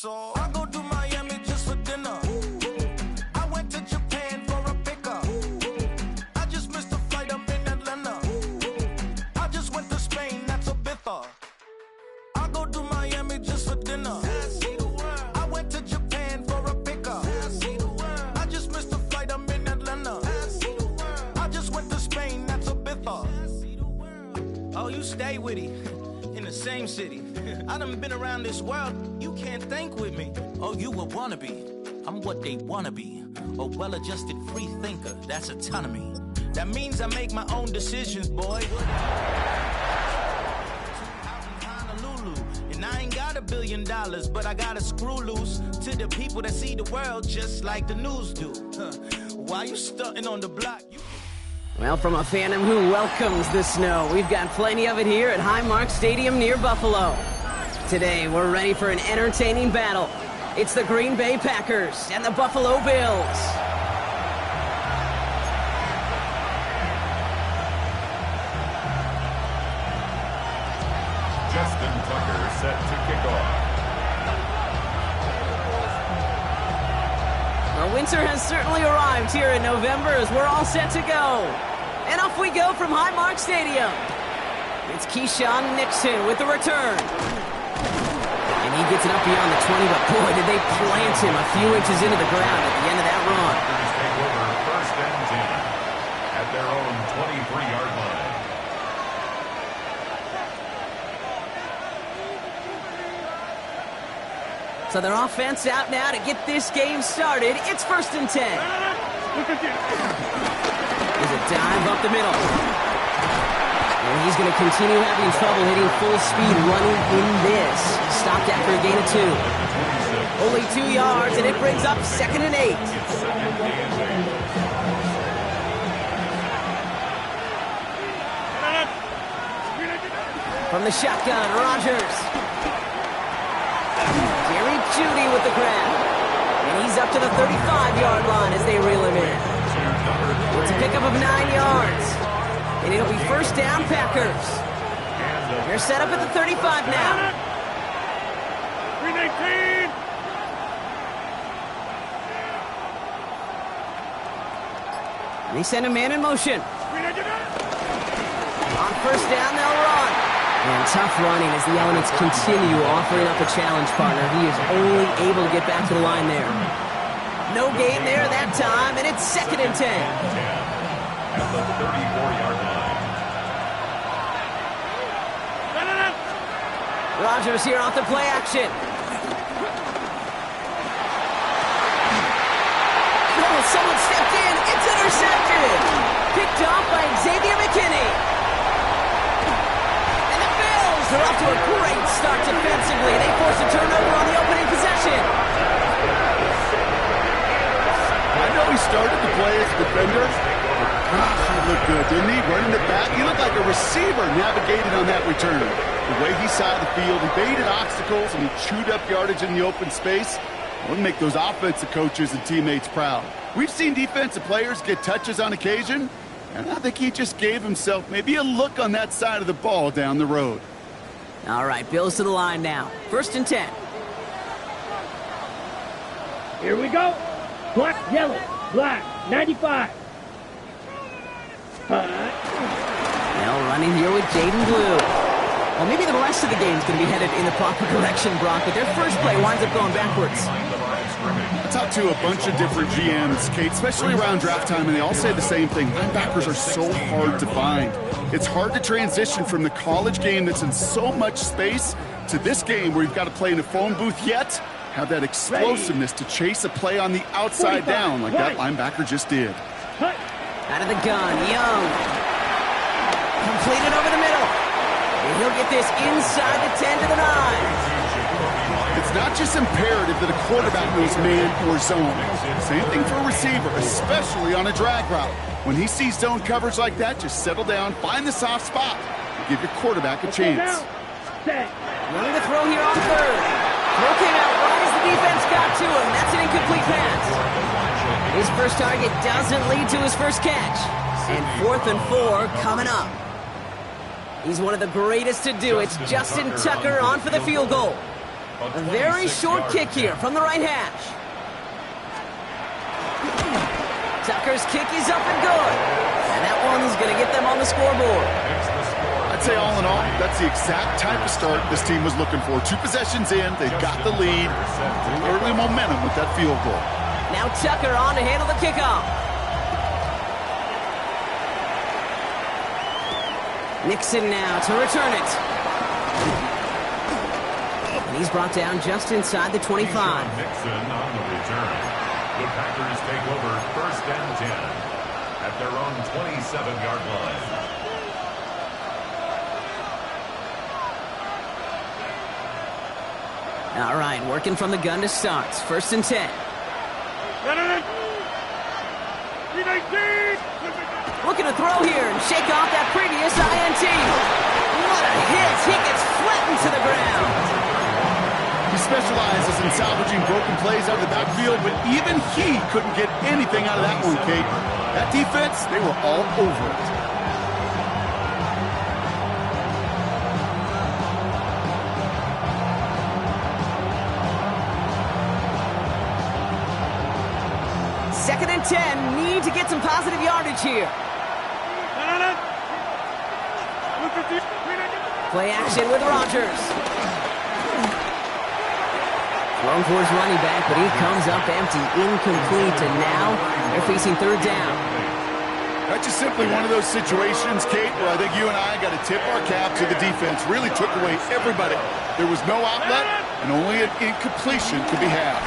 So I go to Miami just for dinner. I went to Japan for a pickup. I just missed a flight, I'm in Atlanta. I just went to Spain, that's Ibiza. I go to Miami just for dinner. I went to Japan for a pickup. I just missed a flight, I'm in Atlanta. I just went to Spain, that's Ibiza. Oh, you stay with it. In the same city. I done been around this world, you can't think with me. Oh, you a wannabe. I'm what they wanna be. A well-adjusted free thinker, that's autonomy. That means I make my own decisions, boy. Out in Honolulu, and I ain't got $1 billion, but I got a screw loose to the people that see the world just like the news do. While you stunting on the block, Well, from a fandom who welcomes the snow, we've got plenty of it here at Highmark Stadium near Buffalo. Today, we're ready for an entertaining battle. It's the Green Bay Packers and the Buffalo Bills. Justin Tucker set to kick off. Well, winter has certainly arrived here in November as we're all set to go. And off we go from Highmark Stadium. It's Keyshawn Nixon with the return. And he gets it up beyond the 20, but boy, did they plant him a few inches into the ground at the end of that run. Take over 1st and 10 at their own 23-yard line. So their offense out now to get this game started. It's 1st and 10. There's a dive up the middle. And he's going to continue having trouble hitting full speed running in this. Stopped after a gain of 2. Only 2 yards, and it brings up 2nd and 8. From the shotgun, Rodgers. Jerry Jeudy with the grab. And he's up to the 35-yard line as they reel him in. It's a pickup of 9 yards. And it'll be 1st down, Packers. They're set up at the 35 now. 319. They send a man in motion. On 1st down, they'll run. And tough running as the Elements continue offering up a challenge partner. He is only able to get back to the line there. No gain there that time, and it's 2nd and 10. At the 34-yard line. Rodgers here off the play action. Oh, someone stepped in. It's intercepted. Picked off by Xavier McKinney. And the Bills are off to a great start defensively. They force a turnover on the opening possession. I know he started the play as a defender. Gosh, he looked good, didn't he? Running the back, he looked like a receiver navigated on that return. The way he saw the field, he baited obstacles, and he chewed up yardage in the open space. It would make those offensive coaches and teammates proud. We've seen defensive players get touches on occasion, and I think he just gave himself maybe a look on that side of the ball down the road. All right, Bills to the line now. 1st and 10. Here we go. Black, yellow, black, 95. Now running here with Jaden Blue. Well, maybe the rest of the game is going to be headed in the proper direction, Brock, but their first play winds up going backwards. I talked to a bunch of different GMs, Kate, especially around draft time, and they all say the same thing. Linebackers are so hard to find. It's hard to transition from the college game that's in so much space to this game where you've got to play in a phone booth yet have that explosiveness to chase a play on the outside down like that linebacker just did. Out of the gun, Young. Completed over the middle. And he'll get this inside the 10 to the 9. It's not just imperative that a quarterback knows man or zone. Same thing for a receiver, especially on a drag route. When he sees zone coverage like that, just settle down, find the soft spot, and give your quarterback a chance. Running the throw here on 3rd. Throw came out right as the defense got to him. That's an incomplete pass. His first target doesn't lead to his first catch. And 4th and 4 coming up. He's one of the greatest to do. It's Justin Tucker on for the field goal. A very short kick here from the right hash. Tucker's kick is up and good. And that one's going to get them on the scoreboard. I'd say all in all, that's the exact type of start this team was looking for. 2 possessions in, they've got the lead. Early momentum with that field goal. Now Tucker on to handle the kickoff. Nixon now to return it. And he's brought down just inside the 25. Nixon on the return. The Packers take over 1st and 10 at their own 27-yard line. All right, working from the gun to start. 1st and 10. Looking to throw here and shake off that previous INT. What a hit. He gets flattened to the ground. He specializes in salvaging broken plays out of the backfield, but even he couldn't get anything out of that one, Kate. That defense, they were all over it. Second and 10, need to get some positive yardage here. Play action with Rodgers. Thrown towards running back, but he comes up empty, incomplete, and now they're facing 3rd down. That's just simply one of those situations, Kate, where I think you and I got to tip our cap to the defense. Really took away everybody. There was no outlet, and only an incompletion could be had.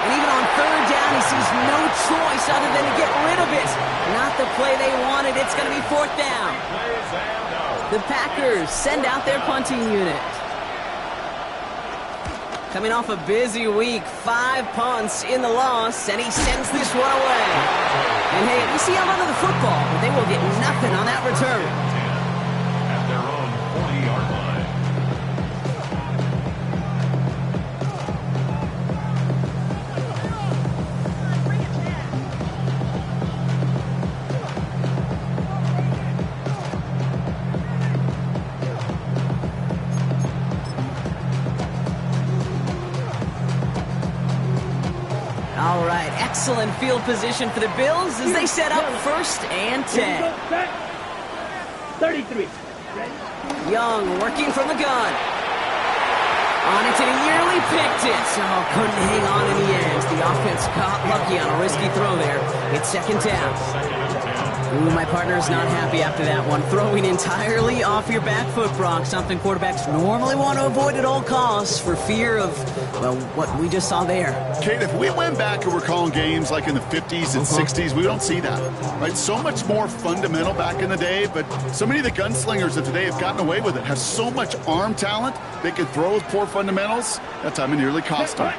And even on 3rd down, he sees no choice other than to get rid of it. Not the play they wanted. It's going to be 4th down. The Packers send out their punting unit. Coming off a busy week, 5 punts in the loss, and he sends this one away. And hey, at least he held onto the football, but they will get nothing on that return. At their own 40-yard line. All right, excellent field position for the Bills as they set up 1st and 10. 33. Young working from the gun. On it, and he nearly picked it. Oh, couldn't hang on in the end. The offense got lucky on a risky throw there. It's 2nd down. Ooh, my partner's not happy after that one. Throwing entirely off your back foot, Brock. Something quarterbacks normally want to avoid at all costs for fear of, well, what we just saw there. Kate, if we went back and we're calling games like in the 50s and 60s, we don't see that, right? So much more fundamental back in the day, but so many of the gunslingers of today have gotten away with it, have so much arm talent, they can throw with poor fundamentals. That time it nearly cost them.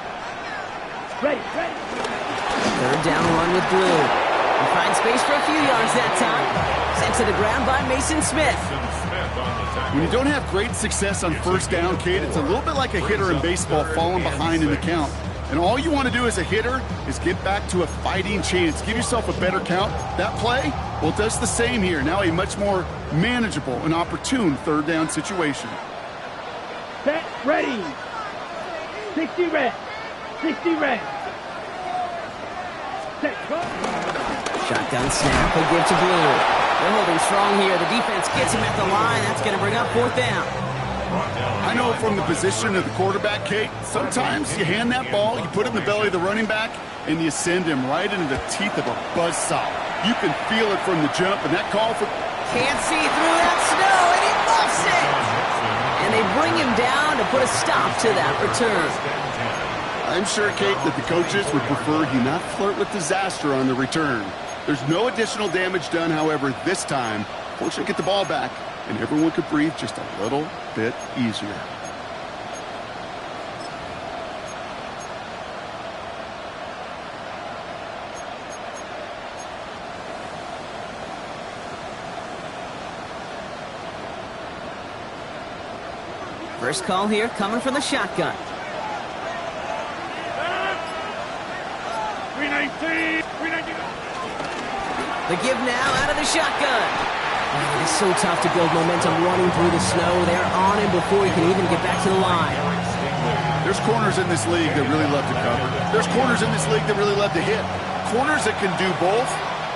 Ready. 3rd down run with Blue. He finds space for a few yards that time. Sent to the ground by Mason Smith. When you don't have great success on 1st down, Kate, it's a little bit like a hitter in baseball falling behind in the count. And all you want to do as a hitter is get back to a fighting chance. Give yourself a better count. That play, well, it does the same here. Now a much more manageable and opportune 3rd down situation. Set, ready. 60 red. 60 red. Set, go. Shotgun snap, he'll give to Blue. They're holding strong here. The defense gets him at the line. That's going to bring up 4th down. I know from the position of the quarterback, Kate, sometimes you hand that ball, you put it in the belly of the running back, and you send him right into the teeth of a buzzsaw. You can feel it from the jump, and that call for... Can't see through that snow, and he muffs it! And they bring him down to put a stop to that return. I'm sure, Kate, that the coaches would prefer he not flirt with disaster on the return. There's no additional damage done, however, this time. Fortunately, get the ball back, and everyone could breathe just a little bit easier. First call here coming from the shotgun. 319. The give now out of the shotgun. It's so tough to build momentum running through the snow. They're on him before he can even get back to the line. There's corners in this league that really love to cover. There's corners in this league that really love to hit. Corners that can do both,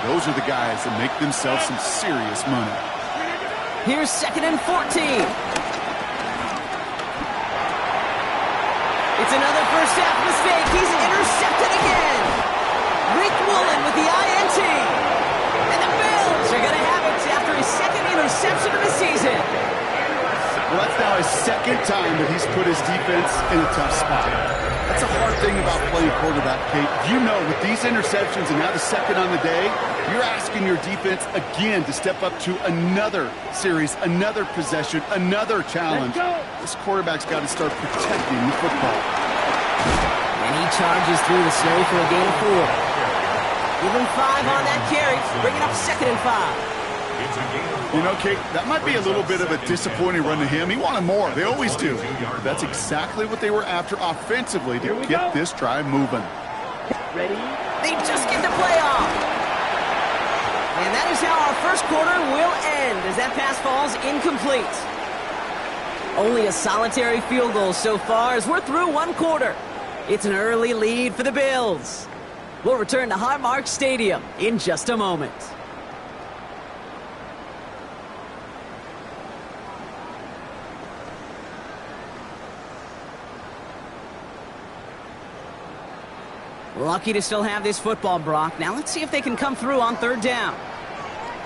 those are the guys that make themselves some serious money. Here's 2nd and 14. It's another first half mistake. He's intercepted again. Rick Woolen with the INT. And the Bills are going to have it after his 2nd interception of the season. Well, that's now his 2nd time that he's put his defense in a tough spot. That's a hard thing about playing quarterback, Kate. You know, with these interceptions and now the 2nd on the day, you're asking your defense again to step up to another series, another possession, another challenge. This quarterback's got to start protecting the football. And he charges through the snow for a gain of 4. Give him 5 on that carry, bringing up 2nd and 5. You know, Kate, that might be a little bit of a disappointing run to him. He wanted more. They always do. But that's exactly what they were after offensively to get this drive moving. Ready? They just get the play off. And that is how our first quarter will end as that pass falls incomplete. Only a solitary field goal so far as we're through 1 quarter. It's an early lead for the Bills. We'll return to Highmark Stadium in just a moment. Lucky to still have this football, Brock. Now let's see if they can come through on 3rd down.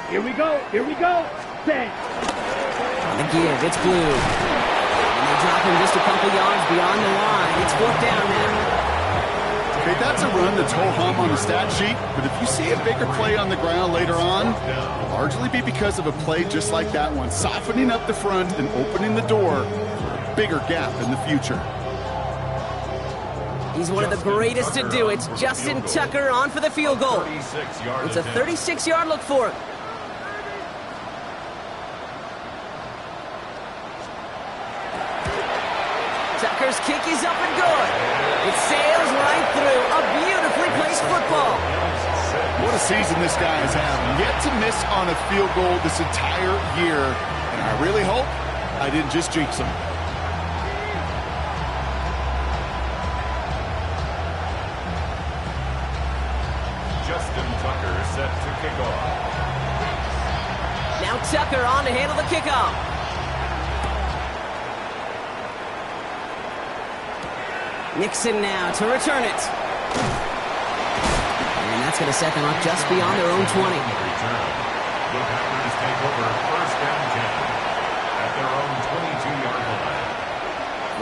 Here we go. Here we go. Set. On the give, it's Blue. And they drop him just a couple yards beyond the line. It's 4th down now. Okay, that's a run that's ho-hum on the stat sheet, but if you see a bigger play on the ground later on, it'll largely be because of a play just like that one, softening up the front and opening the door for a bigger gap in the future. He's one of the greatest to do it. Justin Tucker on for the field goal. It's a 36-yard look for him. Tucker's kick is up and good. It sails right through. A beautifully placed football. What a season this guy is having. Yet to miss on a field goal this entire year. And I really hope I didn't just jinx him. Justin Tucker set to kick off. Now Tucker on to handle the kickoff. Nixon now to return it. And that's going to set them up just beyond their own 20. Return. The Packers take over 1st and 10 at their own 22-yard line.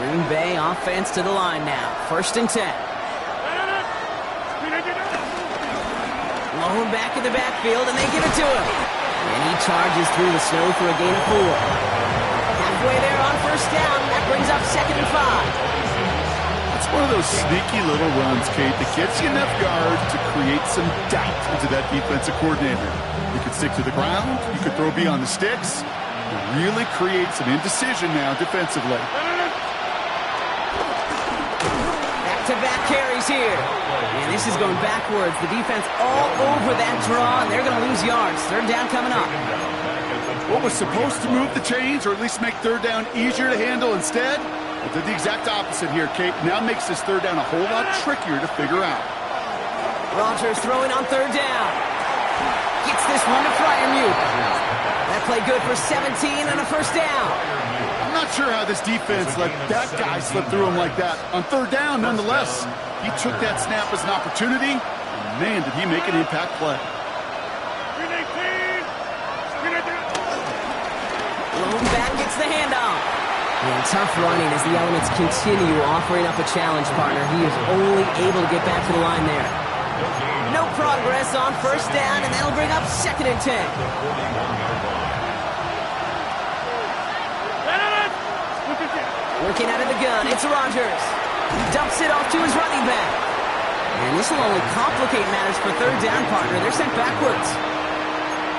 Green Bay offense to the line now. 1st and 10. Low him back in the backfield, and they give it to him. And he charges through the snow for a gain of 4. Halfway there on 1st down. That brings up 2nd and 5. It's one of those sneaky little runs, Kate, that gets you enough yards to create some doubt into that defensive coordinator. You could stick to the ground. You could throw beyond the sticks. It really creates an indecision now defensively. Back-to-back carries here. And this is going backwards. The defense all over that draw, and they're going to lose yards. 3rd down coming up. What was supposed to move the chains, or at least make 3rd down easier to handle instead, well, did the exact opposite here, Kate. Now makes this 3rd down a whole lot trickier to figure out. Rodgers throwing on 3rd down. Gets this one to Freiermuth. That play good for 17 and a 1st down. I'm not sure how this defense let that guy slip through him like that. On 3rd down, nonetheless, he took that snap as an opportunity, and man, did he make an impact play. Lone back gets the handoff. And tough running as the Elements continue offering up a challenge partner. He is only able to get back to the line there. No progress on 1st down, and that'll bring up 2nd and 10. Working out of the gun, it's Rodgers. He dumps it off to his running back. And this will only complicate matters for 3rd down partner. They're sent backwards.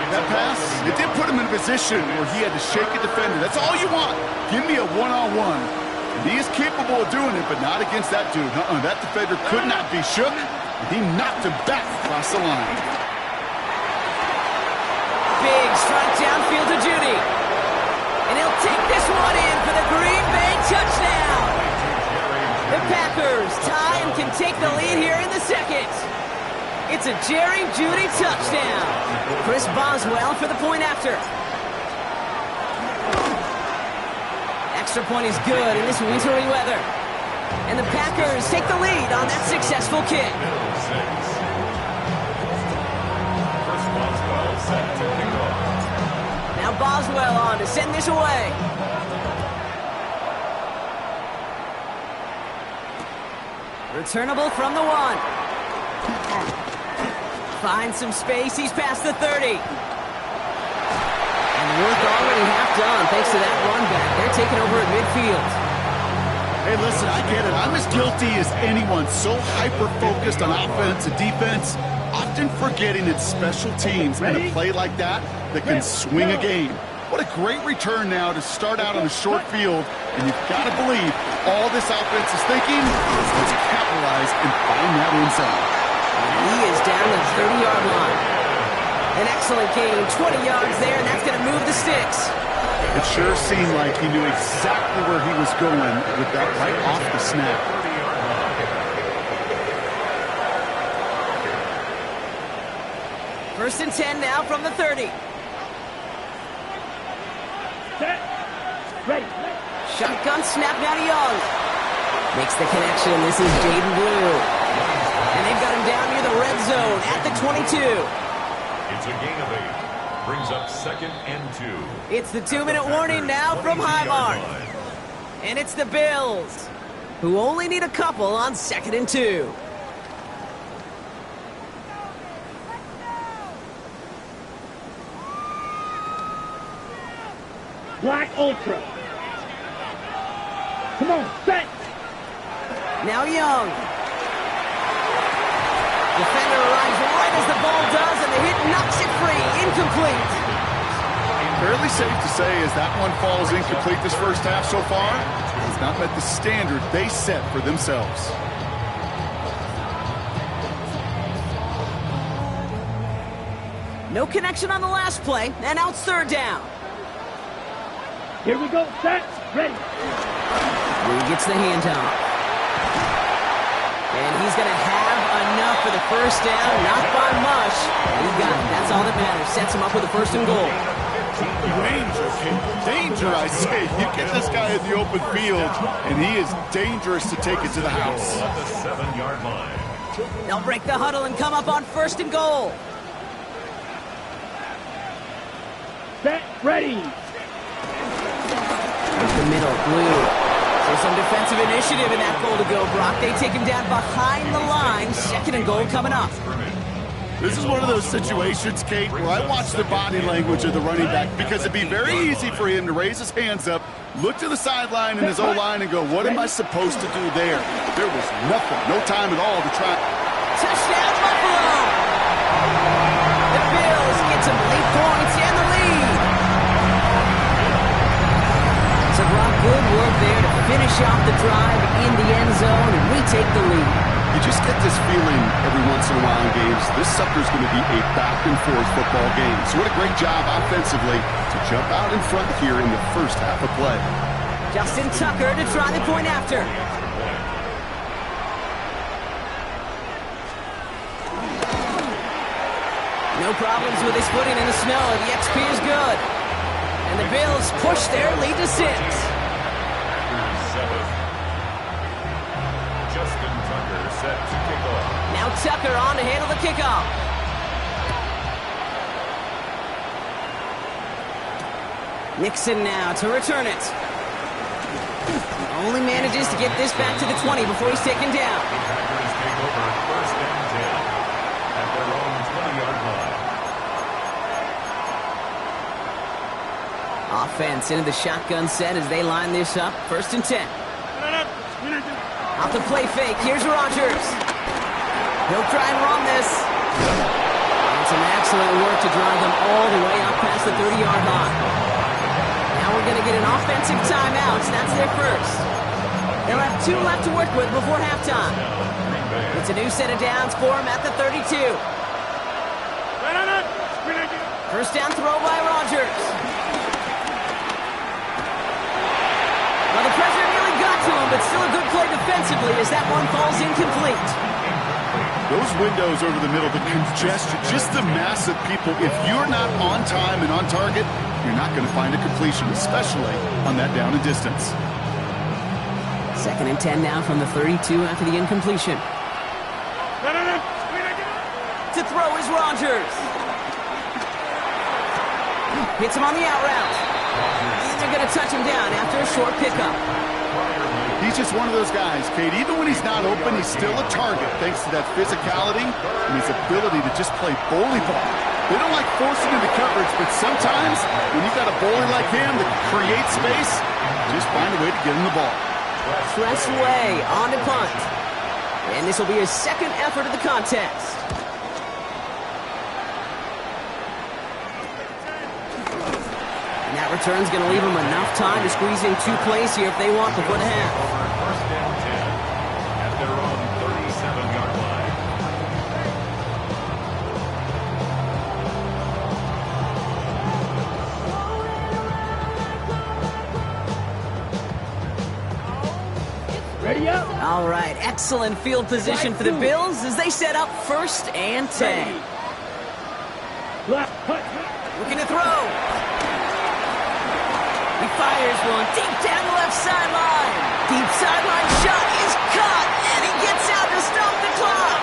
That pass, it did put him in a position where he had to shake a defender. That's all you want. Give me a one-on-one. And he is capable of doing it, but not against that dude. That defender could not be shook, and he knocked him back across the line. Big Strike downfield to Judy. And he'll take this one in for the Green Bay touchdown. The Packers tie and can take the lead here in the second. It's a Jerry Judy touchdown. Chris Boswell for the point after. Extra point is good in this wintry weather. And the Packers take the lead on that successful kick. Chris Boswell set to kick off. Now Boswell on to send this away. Returnable from the 1. Finds some space. He's past the 30. And work already half done thanks to that run back. They're taking over at midfield. Hey, listen, I get it. I'm as guilty as anyone. So hyper-focused on offense and defense, often forgetting it's special teams in a play like that can swing a game. What a great return now to start out on a short field, and you've got to believe all this offense is thinking is let's capitalize and find that end zone. He is down the 30-yard line. An excellent gain, 20 yards there, and that's going to move the sticks. It sure seemed like he knew exactly where he was going with that right off the snap. First and 10 now from the 30. Set. Ready. Shotgun snap now to Young. Makes the connection. This is Jaden Blue. And they've got him down near the red zone at the 22. It's a gain of 8. Brings up 2nd and 2. It's the 2-minute warning now from Highmark. And it's the Bills, who only need a couple on 2nd and 2. Black Ultra. Come on, set. Now Young. Defender arrives right as the ball does, and the hit knocks it free. Incomplete. Fairly safe to say as that one falls incomplete this first half so far, has not met the standard they set for themselves. No connection on the last play, and now it's 3rd down. Here we go, set. Ready. He gets the handoff. And he's going to have enough for the first down, not by much. He's got it. That's all that matters. Sets him up with a 1st and goal. Danger, I say. You get this guy in the open field, and he is dangerous to take it to the house. At the 7-yard line. They'll break the huddle and come up on 1st and goal. Set. Ready. The middle, Blue. So some defensive initiative in that goal to go, Brock. They take him down behind the line. 2nd and goal coming up. This is one of those situations, Kate, where I watch the body language of the running back because it'd be very easy for him to raise his hands up, look to the sideline in his O-line and go, what am I supposed to do there? There was nothing, no time at all to try. Touchdown, Buffalo! The Bills get some late points and the lead. So Brock, good work there to finish off the drive in the end zone, and we take the lead. You just get this feeling every once in a while in games, this sucker's going to be a back-and-forth football game. So what a great job offensively to jump out in front here in the first half of play. Justin Tucker to try the point after. No problems with his footing in the snow. The XP is good. And the Bills push their lead to 6. Justin Tucker set to kick off. Now Tucker on to handle the kickoff. Nixon now to return it. Only manages to get this back to the 20 before he's taken down. Packers take over 1st and 10 at their own 20-yard line. Offense into the shotgun set as they line this up. 1st and 10. Off the play fake, here's Rodgers. He'll try and run this. And some excellent work to drive them all the way up past the 30-yard line. Now we're going to get an offensive timeout, so that's their first. They'll have 2 left to work with before halftime. It's a new set of downs for them at the 32. First down throw by Rodgers. Well, the pressure nearly got to him, but still a good play defensively as that one falls incomplete. Those windows over the middle, the congestion, just the mass of people. If you're not on time and on target, you're not going to find a completion, especially on that down and distance. 2nd and 10 now from the 32 after the incompletion. To throw is Rodgers. Hits him on the out route. And they're going to touch him down after a short pickup. He's just one of those guys, Kate. Even when he's not open, he's still a target thanks to that physicality and his ability to just play bully ball. They don't like forcing into coverage, but sometimes when you've got a bully like him that can create space, just find a way to get him the ball. Press away on the punt. And this will be his second effort of the contest. And that return's going to leave him enough time to squeeze in 2 plays here if they want before the half. First down 10 at their own 37-yard line. Ready up. All right, excellent field position for the Bills as they set up 1st and 10. Left, hut. Looking to throw. He fires one deep down the left sideline. Deep sideline shot is caught, and he gets out to stop the clock.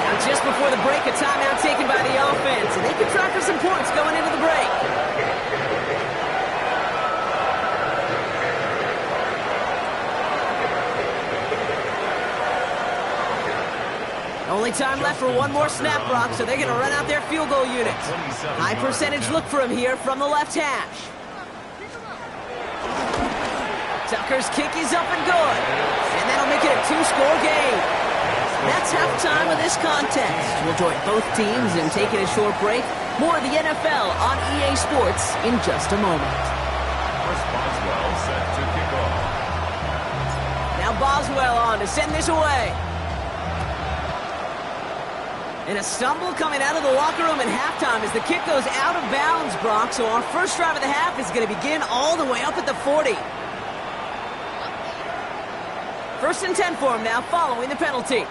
Now just before the break, a timeout taken by the offense, and they can try for some points going into the break. Only time left for one more snap, Brock, so they're going to run out their field goal unit. High percentage look for him here from the left hash. Tucker's kick is up and good. And that'll make it a 2-score game. That's halftime of this contest. We'll join both teams in taking a short break. More of the NFL on EA Sports in just a moment. Chris Boswell set to kick off. Now Boswell on to send this away. And a stumble coming out of the locker room at halftime as the kick goes out of bounds, Brock. So our first drive of the half is going to begin all the way up at the 40. 1st and 10 for him now, following the penalty.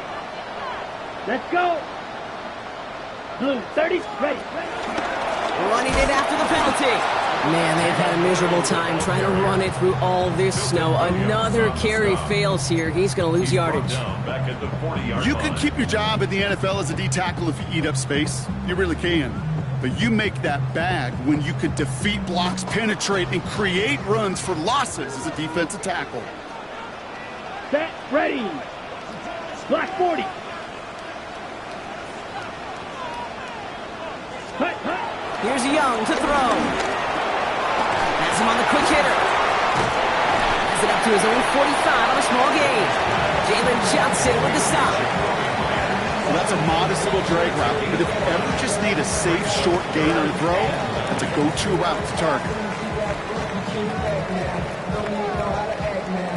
Let's go. Blue, 30, ready. Running it after the penalty. Man, they've had a miserable time trying to run it through all this snow. Another carry fails here. He's going to lose yardage. Back at the 40-yard You line. can keep your job in the NFL as a D tackle if you eat up space. You really can. But you make that bag when you can defeat blocks, penetrate, and create runs for losses as a defensive tackle. Set, ready. Black 40. Hut, hut. Here's Young to throw. Has him on the quick hitter. Has it up to his own 45 on a small gain. Jalen Johnson with the stop. Well, that's a modest little drag route, but if you ever just need a safe, short gain on a throw, that's a go-to route to target.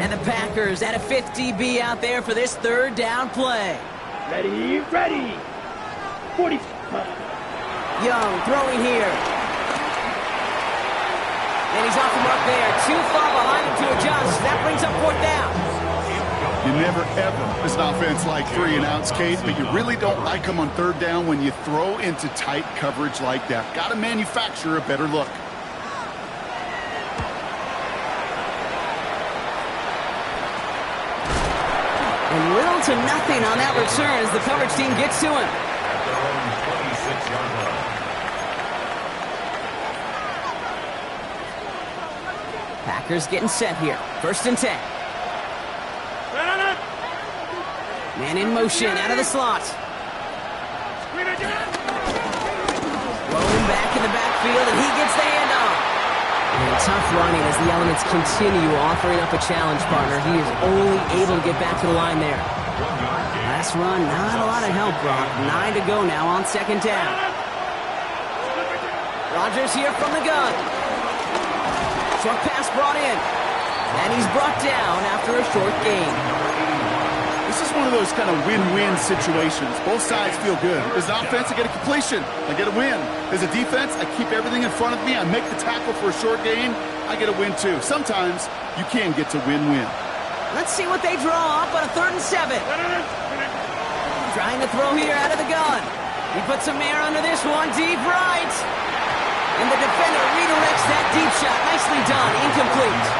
And the Packers at a 50B out there for this 3rd down play. Ready, ready. 40. Young throwing here. And he's off the mark there. Too far behind him to adjust. That brings up 4th down. You never, ever, as an offense, like 3 and outs, Kate, but you really don't like them on 3rd down when you throw into tight coverage like that. Got to manufacture a better look. And little to nothing on that return as the coverage team gets to him. At their own 26-yard line. Packers getting set here. 1st and 10. Man in motion out of the slot. Rolling back in the backfield, and he gets the handoff. And tough running as the elements continue offering up a challenge, partner. He is only able to get back to the line there. Last run, not a lot of help, Brock. 9 to go now on 2nd down. Rodgers here from the gun. Short pass brought in. And he's brought down after a short gain. This is one of those kind of win-win situations. Both sides feel good. As an offense, I get a completion. I get a win. As a defense, I keep everything in front of me. I make the tackle for a short gain. I get a win, too. Sometimes you can get to win-win. Let's see what they draw up on a 3rd and 7. Trying to throw here out of the gun. He puts some air under this one, deep right. And the defender redirects that deep shot. Nicely done. Incomplete.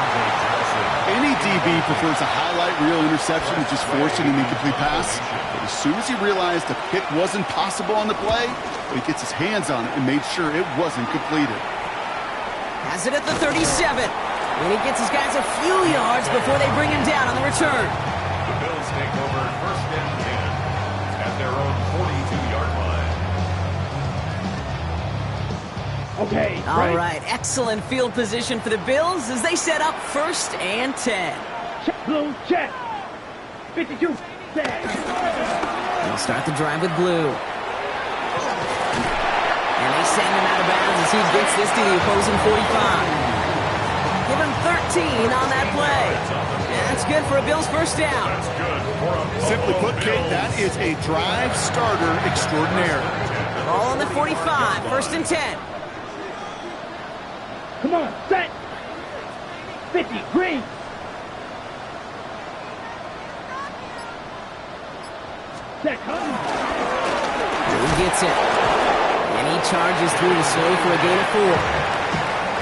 Any DB prefers a highlight reel interception to just forcing an incomplete pass. But as soon as he realized the pick wasn't possible on the play, he gets his hands on it and made sure it wasn't completed. Has it at the 37. And he gets his guys a few yards before they bring him down on the return. The Bills take over 1st and 10 at their own 42-yard line. Okay, All right, excellent field position for the Bills as they set up 1st and 10. Check, blue, check. 52, set. They'll start the drive with blue. And they send him out of bounds as he gets this to the opposing 45. Give him 13 on that play. And that's good for a Bills 1st down. That's good for a Simply put, Kate, that is a drive starter extraordinaire. Ball on the 45, 1st and 10. Come on, set. 50, green. Set, come. He gets it. And he charges through to slow for a gain of 4.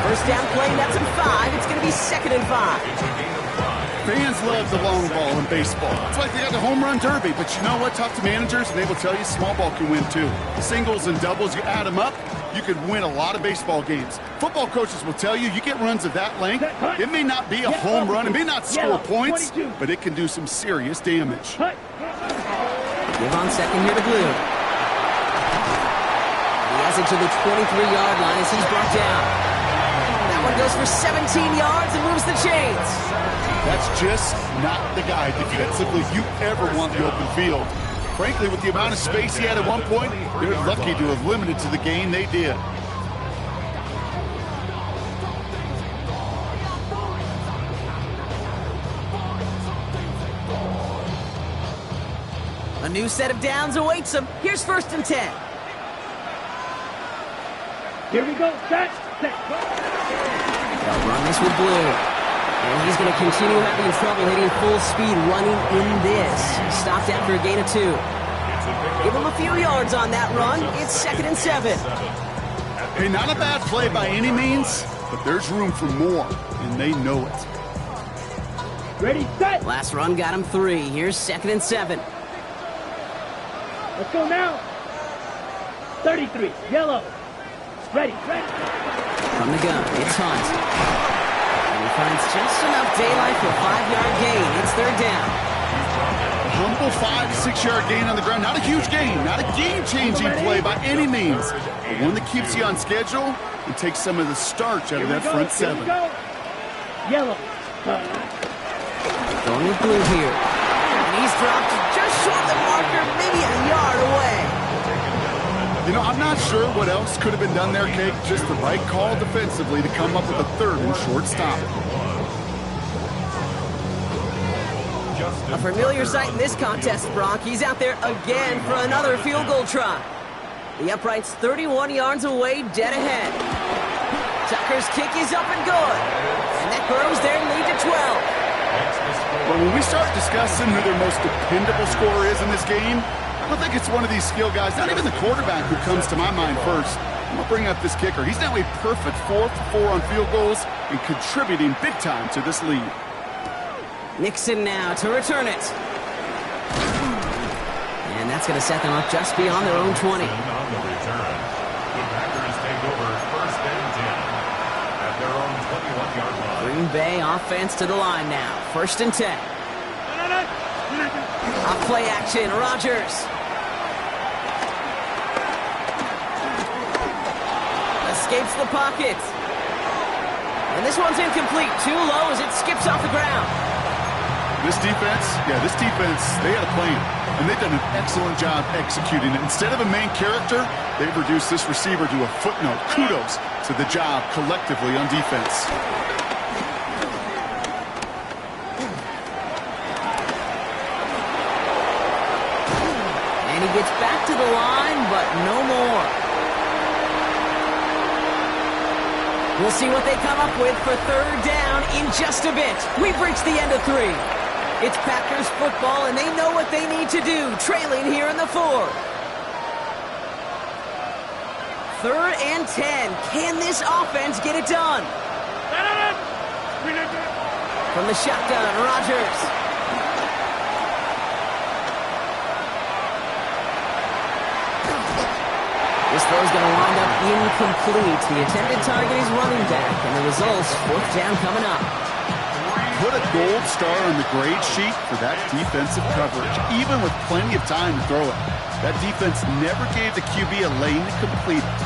1st down play, that's in 5. It's going to be 2nd and 5. Fans love the long ball in baseball. It's like they got the home run derby, but you know what? Talk to managers, and they will tell you small ball can win too. Singles and doubles, you add them up, you could win a lot of baseball games. Football coaches will tell you, you get runs of that length, it may not be a home run, it may not score points, but it can do some serious damage. Give on 2nd here to Blue. He has it to the 23-yard line as he's brought down. That one goes for 17 yards and moves the chains. That's just not the guy defensively you ever want the open field. Frankly, with the amount of space he had at one point, they're lucky to have limited to the gain they did. A new set of downs awaits him. Here's 1st and 10. Here we go, set, set. They'll run this with Blue. And he's going to continue having trouble hitting full speed running in this. Stopped after a gain of 2. Give him a few yards on that run. It's 2nd and 7. Hey, not a bad play by any means, but there's room for more, and they know it. Ready, set. Last run got him 3. Here's 2nd and 7. Let's go now. 33, yellow. Ready, ready. From the gun, it's Hunt. And he finds just enough daylight for a 5-yard gain. It's 3rd down. A humble 5 to 6 yard gain on the ground. Not a huge gain, not a game-changing play by any means, but one that keeps you on schedule and takes some of the starch out of that front 7. Yellow. Going with Blue here. And he's dropped just short of the marker, maybe a yard away. You know, I'm not sure what else could have been done there, Kate. Just the right call defensively to come up with a 3rd and short stop. A familiar sight in this contest, Brock. He's out there again for another field goal try. The upright's 31 yards away, dead ahead. Tucker's kick is up and good. And that grows their lead to 12. But when we start discussing who their most dependable scorer is in this game, I don't think it's one of these skill guys, not even the quarterback, who comes to my mind first. I'm going to bring up this kicker. He's now a perfect 4 for 4 on field goals and contributing big time to this lead. Nixon now to return it. And that's going to set them up just beyond their own 20. On the return, the Packers take over 1st and 10 at their own 21-yard line. Green Bay offense to the line now. 1st and 10. Off play action, Rodgers. Escapes the pocket. And this one's incomplete. Too low as it skips off the ground. This defense, they had a plan, and they've done an excellent job executing it. Instead of a main character, they've reduced this receiver to a footnote. Kudos to the job collectively on defense. And he gets back to the line, but no more. We'll see what they come up with for third down in just a bit. We've reached the end of 3. It's Packers football, and they know what they need to do, trailing here in the 4th. 3rd and 10. Can this offense get it done? From the shotgun, Rodgers. This throw is going to wind up incomplete. The intended target is running back, and the result's 4th down coming up. Put a gold star on the grade sheet for that defensive coverage, even with plenty of time to throw it. That defense never gave the QB a lane to complete it.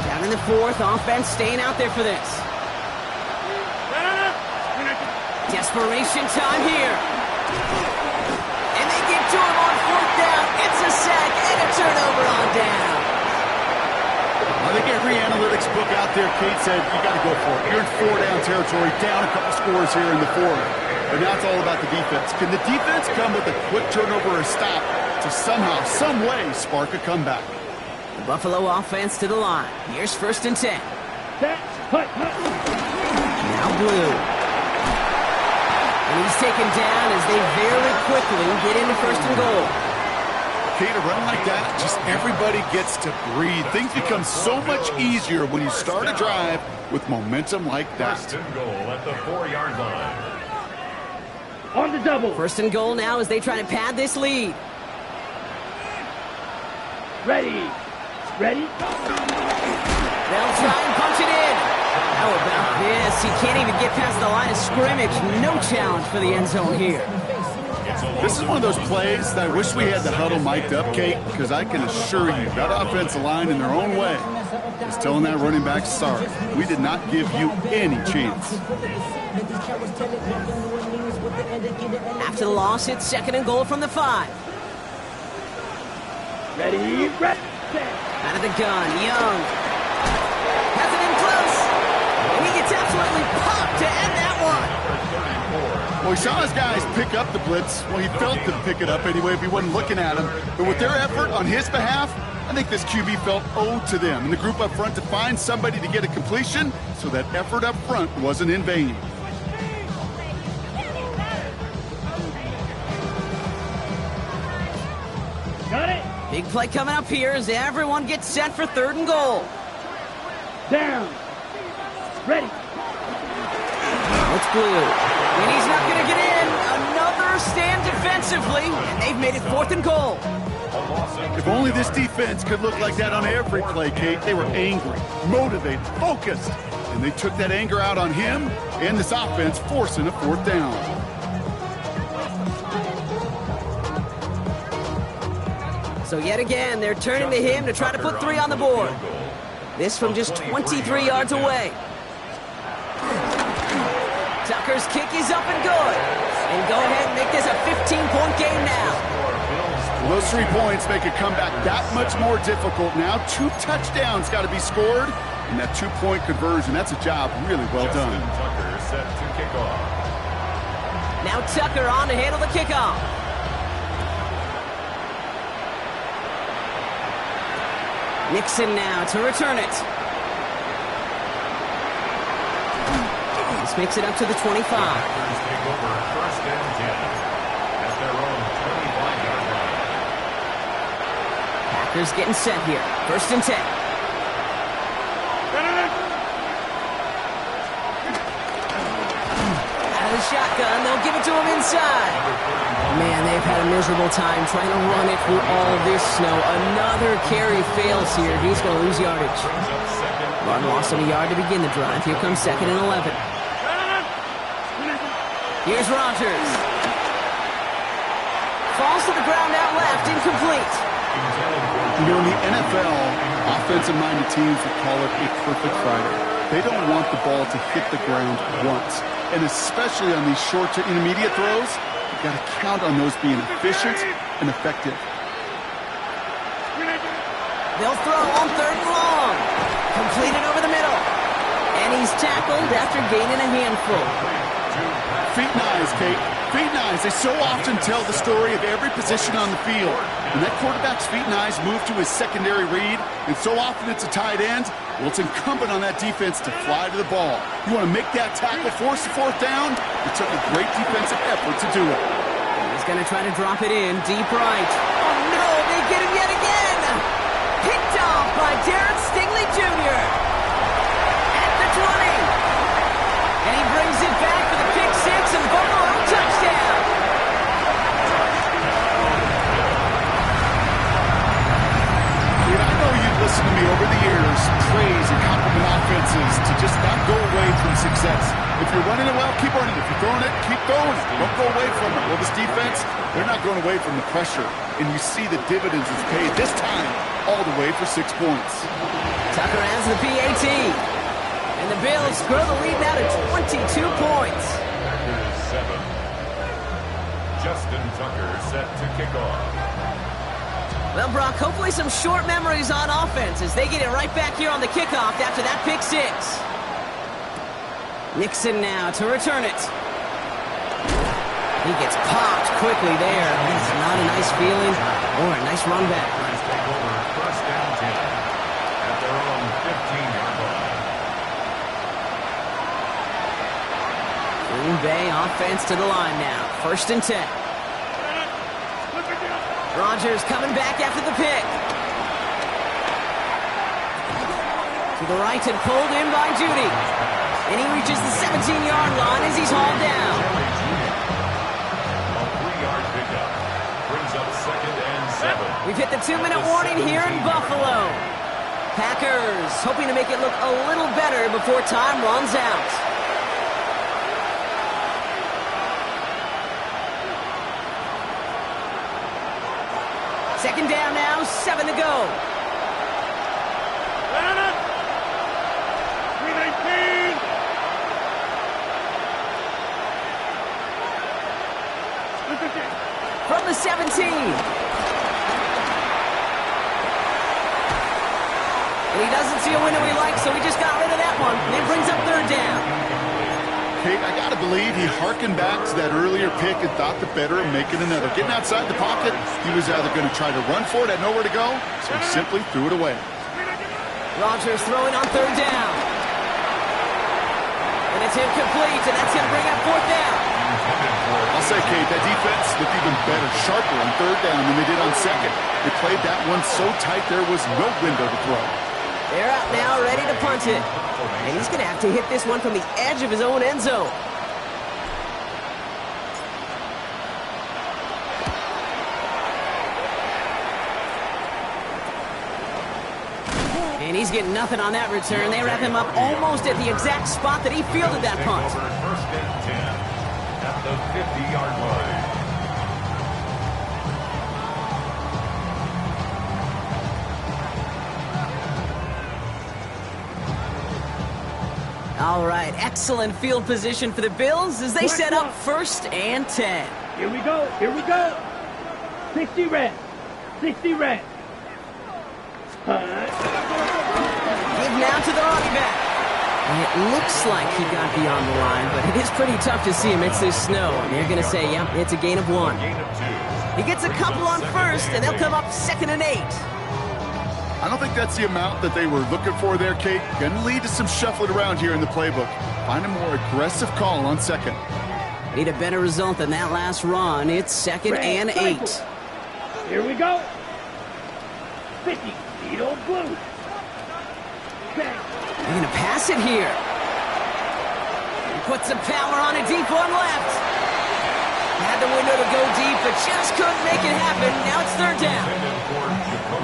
Down in the 4th, offense staying out there for this. Desperation time here. And they get to him on 4th down. It's a sack and a turnover on down. I think every analytics book out there, Kate, said you got to go for it. You're in 4-down territory, down a couple scores here in the 4th. But now it's all about the defense. Can the defense come with a quick turnover or a stop to somehow, some way, spark a comeback? The Buffalo offense to the line. Here's 1st and 10. Now Blue. And he's taken down as they very quickly get into 1st and goal. Kate, a run like that, just everybody gets to breathe. Things become so much easier when you start a drive with momentum like that. 1st and goal at the 4-yard line. On the double. 1st and goal now as they try to pad this lead. Ready. They'll try and punch it in. How about this? He can't even get past the line of scrimmage. No challenge for the end zone here. This is one of those plays that I wish we had the huddle mic'd up, Kate, because I can assure you that offensive line in their own way is telling that running back, sorry, we did not give you any chance. After the loss, it's 2nd and goal from the 5. Ready. Out of the gun, Young. Has it in close. And he gets absolutely popped to end that one. Well, he saw his guys pick up the blitz. Well, he felt them pick it up anyway if he wasn't looking at him. But with their effort on his behalf, I think this QB felt owed to them and the group up front to find somebody to get a completion, so that effort up front wasn't in vain. Got it. Big play coming up here as everyone gets set for 3rd and goal. Down. Ready. It's Blue. And he's not going to get in. Another stand defensively, and they've made it 4th and goal. If only this defense could look like that on every play, Kate. They were angry, motivated, focused, and they took that anger out on him and this offense, forcing a 4th down. So yet again, they're turning to him to try to put 3 on the board. This from just 23 yards away. Tucker's kick is up and good. And go ahead and make this a 15-point game now. Well, those 3 points make a comeback that much more difficult now. 2 touchdowns got to be scored, and that 2-point conversion, that's a job really well done. Tucker set to kick off. Now Tucker on to handle the kickoff. Nixon now to return it. This makes it up to the 25. Packers take over 1st and 10 at their own 25-yard line. Packers getting set here. 1st and 10. Out of the shotgun, they'll give it to him inside. Man, they've had a miserable time trying to run it through all this snow. Another carry fails here. He's going to lose yardage. Martin lost him a yard to begin the drive. Here comes 2nd and 11. Here's Rodgers. Falls to the ground out left, incomplete. You know, in the NFL, offensive-minded teams would call it a perfect Friday. They don't want the ball to hit the ground once. And especially on these short to intermediate throws, you've got to count on those being efficient and effective. They'll throw on 3rd and long. Completed over the middle. And he's tackled after gaining a handful. Feet and eyes, Kate. Feet and eyes. They so often tell the story of every position on the field. When that quarterback's feet and eyes move to his secondary read, and so often it's a tight end, well, it's incumbent on that defense to fly to the ball. You want to make that tackle, force the fourth down? It took a great defensive effort to do it. He's going to try to drop it in deep right. Oh, no, they get him yet again. Picked off by Darren Stingley Jr. at the 20. And he brings it back for the pick six and Buffalo touchdown. Dude, I know you've listened to me over the years praise and compliment offenses to just not go away from success. If you're running it well, keep running it. If you're throwing it, keep throwing it. Don't go away from it. Well, this defense, they're not going away from the pressure. And you see the dividends it's paid this time all the way for 6 points. Tucker has the PAT. And the Bills grow the lead now to 22 points. Packers 7. Justin Tucker set to kick off. Well, Brock, hopefully some short memories on offense as they get it right back here on the kickoff after that pick six. Nixon now to return it. He gets popped quickly there. It's not a nice feeling or a nice run back. Take over first down 10 at their own 15-yard line. Green Bay offense to the line now. 1st and 10. Rodgers coming back after the pick. To the right and pulled in by Judy. And he reaches the 17-yard line as he's hauled down. A 3-yard pickup brings up 2nd and 7. We've hit the 2-minute warning here in Buffalo. Packers hoping to make it look a little better before time runs out. Second down now, 7 to go. 319. From the 17. And he doesn't see a window he likes, so he just got rid of that one. And it brings up 3rd down. Kate, I got to believe he hearkened back to that earlier pick and thought the better of making another. Getting outside the pocket, he was either going to try to run for it, had nowhere to go, so he simply threw it away. Rodgers throwing on 3rd down. And it's incomplete, and that's going to bring up 4th down. I'll say, Kate, that defense looked even better, sharper on 3rd down than they did on 2nd. They played that one so tight there was no window to throw. They're out now, ready to punt it. And he's going to have to hit this one from the edge of his own end zone. And he's getting nothing on that return. They wrap him up almost at the exact spot that he fielded that punt. Over 1st and 10 at the 50-yard line. All right, excellent field position for the Bills as they set up 1st and 10. Here we go. Here we go. 60 red. 60 red. Give now to the running back. And it looks like he got beyond the line, but it is pretty tough to see amidst this snow. And they're going to say, yep, it's a gain of 1. Gain of 2. He gets a couple on 1st, and they'll come up 2nd and 8. I don't think that's the amount that they were looking for there, Kate. Going to lead to some shuffling around here in the playbook. Find a more aggressive call on 2nd. Need a better result than that last run. It's 2nd and 8. Here we go. 50. Speed old blue. Bang. They're going to pass it here. He puts some power on a deep one left. Had the window to go deep, but just couldn't make it happen. Now it's 3rd down.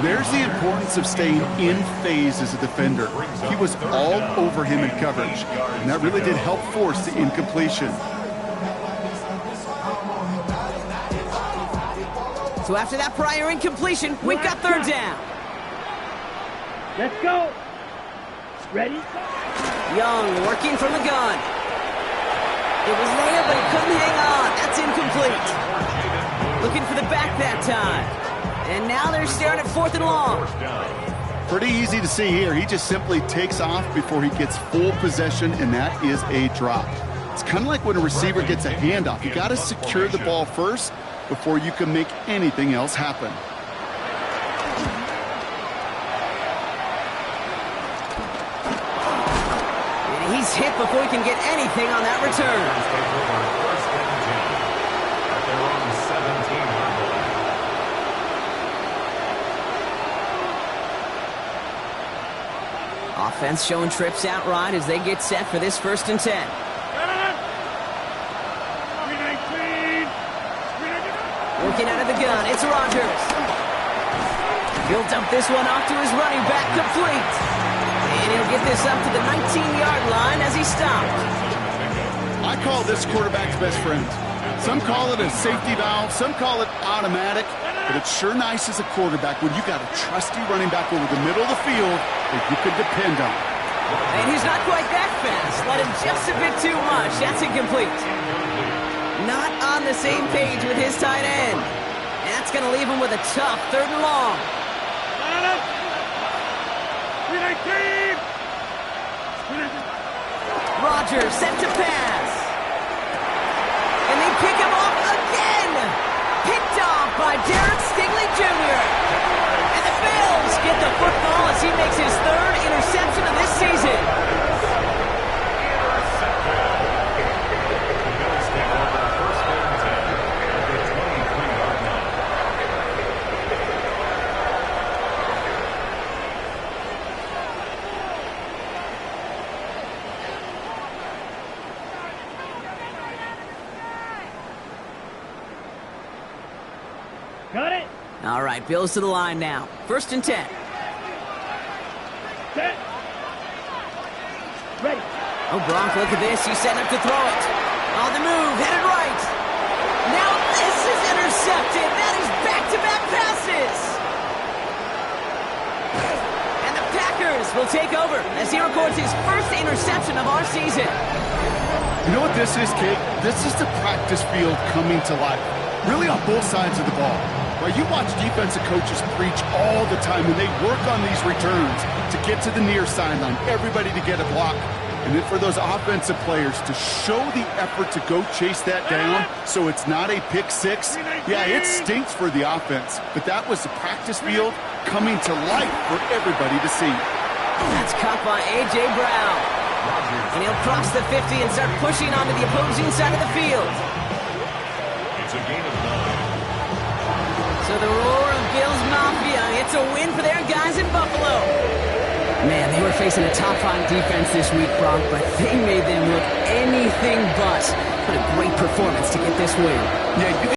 There's the importance of staying in phase as a defender. He was all over him in coverage, and that really did help force the incompletion. So after that prior incompletion, we've got 3rd down. Let's go. Ready? Young working from the gun. It was there, but he couldn't hang on. That's incomplete. Looking for the back that time. And now they're staring at 4th and long. Pretty easy to see here. He just simply takes off before he gets full possession, and that is a drop. It's kind of like when a receiver gets a handoff. You got to secure the ball first before you can make anything else happen. And he's hit before he can get anything on that return. First and 10 at their own 17-yard line. Offense showing trips out right as they get set for this 1st and 10. Working out of the gun, it's Rodgers. He'll dump this one off to his running back, complete. And he'll get this up to the 19-yard line as he stopped. I call this quarterback's best friend. Some call it a safety valve, some call it automatic, but it's sure nice as a quarterback when you got a trusty running back over the middle of the field that you could depend on. And he's not quite that fast. Let him just a bit too much. That's incomplete. Not on the same page with his tight end. That's going to leave him with a tough 3rd and long. Rodgers set to pass. And they pick him off again. Picked off by Derek Stingley Jr. And the Bills get the football as he makes his 3rd interception of this season. Got it? All right, Bills to the line now. 1st and 10. Set. Ready. Oh, Gronk, look at this. He's setting up to throw it. On the move, headed right. Now this is intercepted. That is back-to-back passes. And the Packers will take over as he records his 1st interception of our season. You know what this is, kid? This is the practice field coming to life. Really on both sides of the ball. Right, you watch defensive coaches preach all the time when they work on these returns to get to the near sideline, everybody to get a block. And then for those offensive players to show the effort to go chase that down so it's not a pick six. Yeah, it stinks for the offense, but that was the practice field coming to life for everybody to see. That's caught by A.J. Brown. And he'll cross the 50 and start pushing onto the opposing side of the field. It's a gain of 9. So the roar of Bills Mafia, it's a win for their guys in Buffalo. Man, they were facing a top-5 defense this week, Brock, but they made them look anything but. What a great performance to get this win. Yeah, you